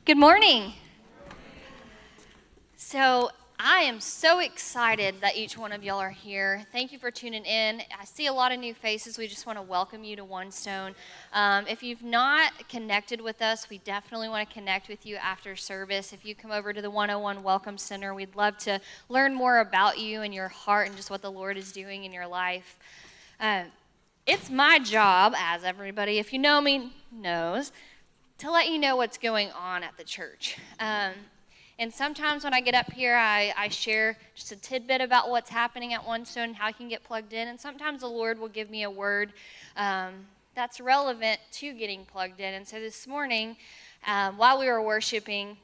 Good morning. So I am so excited that each one of y'all are here. Thank you for tuning in. I see a lot of new faces. We just want to welcome you to One Stone. If you've not connected with us, we definitely want to connect with you after service. If you come over to the 101 Welcome Center, we'd love to learn more about you and your heart and just what the Lord is doing in your life. It's my job, as everybody, if you know me, knows, to let you know what's going on at the church. And sometimes when I get up here, I share just a tidbit about what's happening at One Stone and how I can get plugged in. And sometimes the Lord will give me a word that's relevant to getting plugged in. And so this morning, while we were worshiping,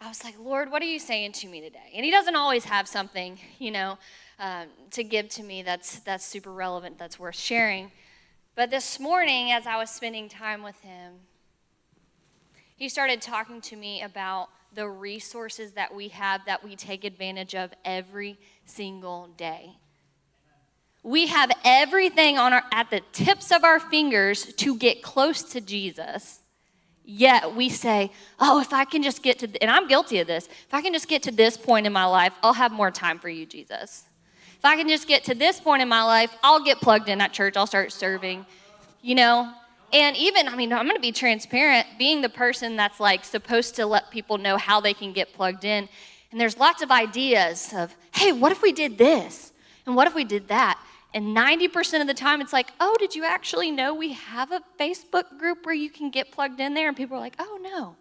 I was like, Lord, what are you saying to me today? And he doesn't always have something, to give to me that's super relevant, that's worth sharing. But this morning, as I was spending time with him, he started talking to me about the resources that we have that we take advantage of every single day. We have everything at the tips of our fingers to get close to Jesus. Yet we say, oh, if I can just get to, and I'm guilty of this, if I can just get to this point in my life, I'll have more time for you, Jesus. If I can just get to this point in my life, I'll get plugged in at church, I'll start serving, And even, I'm going to be transparent, being the person that's supposed to let people know how they can get plugged in. And there's lots of ideas of, hey, what if we did this? And what if we did that? And 90% of the time it's like, oh, did you actually know we have a Facebook group where you can get plugged in there? And people are like, oh, no.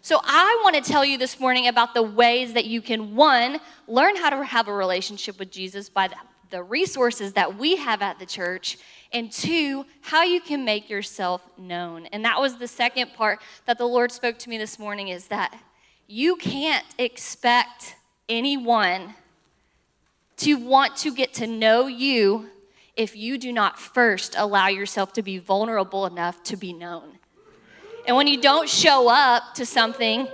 So I want to tell you this morning about the ways that you can, one, learn how to have a relationship with Jesus by the resources that we have at the church, and two, how you can make yourself known. And that was the second part that the Lord spoke to me this morning, is that you can't expect anyone to want to get to know you if you do not first allow yourself to be vulnerable enough to be known. And when you don't show up to something,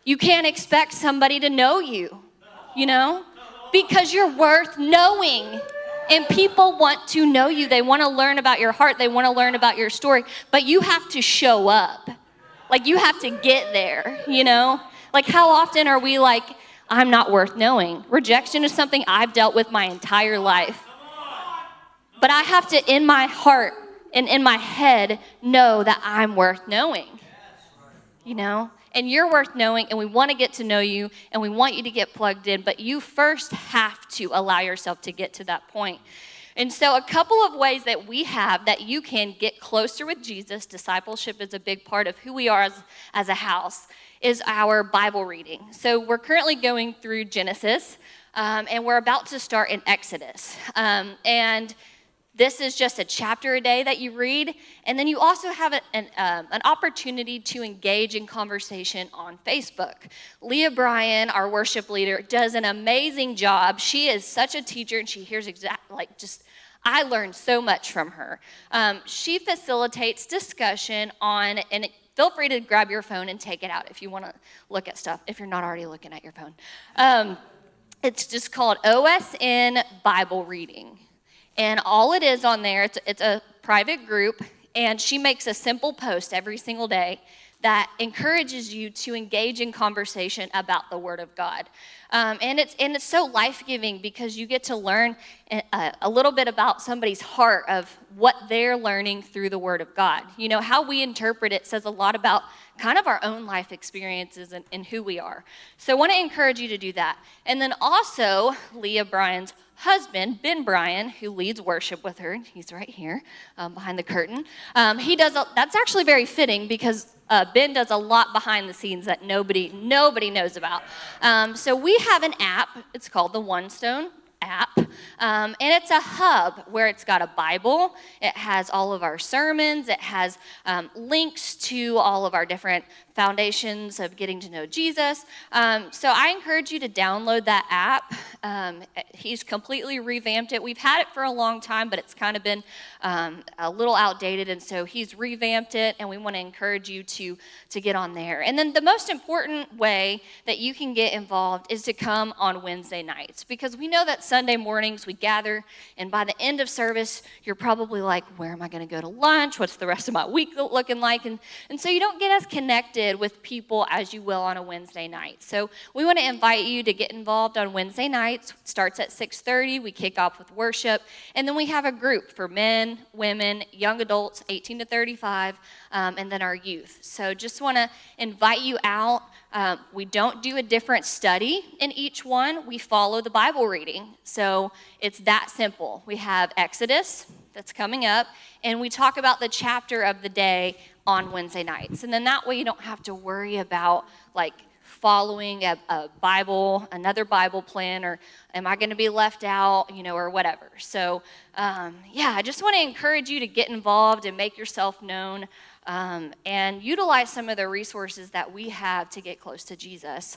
you can't expect somebody to know you, because you're worth knowing. And people want to know you. They want to learn about your heart. They want to learn about your story. But you have to show up. You have to get there, How often are we like, I'm not worth knowing? Rejection is something I've dealt with my entire life. But I have to, in my heart and in my head, know that I'm worth knowing, And you're worth knowing, and we want to get to know you, and we want you to get plugged in, but you first have to allow yourself to get to that point. And so a couple of ways that we have that you can get closer with Jesus, discipleship is a big part of who we are as a house, is our Bible reading. So we're currently going through Genesis, and we're about to start in Exodus. And this is just a chapter a day that you read, and then you also have an opportunity to engage in conversation on Facebook. Leah Bryan, our worship leader, does an amazing job. She is such a teacher, and she hears I learned so much from her. She facilitates discussion on, and feel free to grab your phone and take it out if you want to look at stuff, if you're not already looking at your phone. It's just called OSN Bible Reading. And all it is on there, it's a private group, and she makes a simple post every single day that encourages you to engage in conversation about the Word of God. And it's so life-giving because you get to learn a little bit about somebody's heart of what they're learning through the Word of God. How we interpret it says a lot about kind of our own life experiences and who we are. So I want to encourage you to do that. And then also, Leah Bryan's husband, Ben Bryan, who leads worship with her, he's right here behind the curtain. That's actually very fitting because Ben does a lot behind the scenes that nobody knows about. So we have an app. It's called the One Stone app, and it's a hub where it's got a Bible. It has all of our sermons. It has links to all of our different foundations of getting to know Jesus. So I encourage you to download that app. He's completely revamped it. We've had it for a long time, but it's kind of been a little outdated, and so he's revamped it, and we want to encourage you to get on there. And then the most important way that you can get involved is to come on Wednesday nights, because we know that Sunday mornings we gather, and by the end of service, you're probably like, where am I going to go to lunch? What's the rest of my week looking like? And so you don't get as connected with people as you will on a Wednesday night. So we want to invite you to get involved on Wednesday nights. It starts at 6:30. We kick off with worship, and then we have a group for men, women, young adults, 18 to 35, and then our youth. So just want to invite you out. We don't do a different study in each one. We follow the Bible reading. So it's that simple. We have Exodus that's coming up, and we talk about the chapter of the day on Wednesday nights. And then that way you don't have to worry about like following another Bible plan, or am I going to be left out, or whatever. So I just want to encourage you to get involved and make yourself known. And utilize some of the resources that we have to get close to Jesus.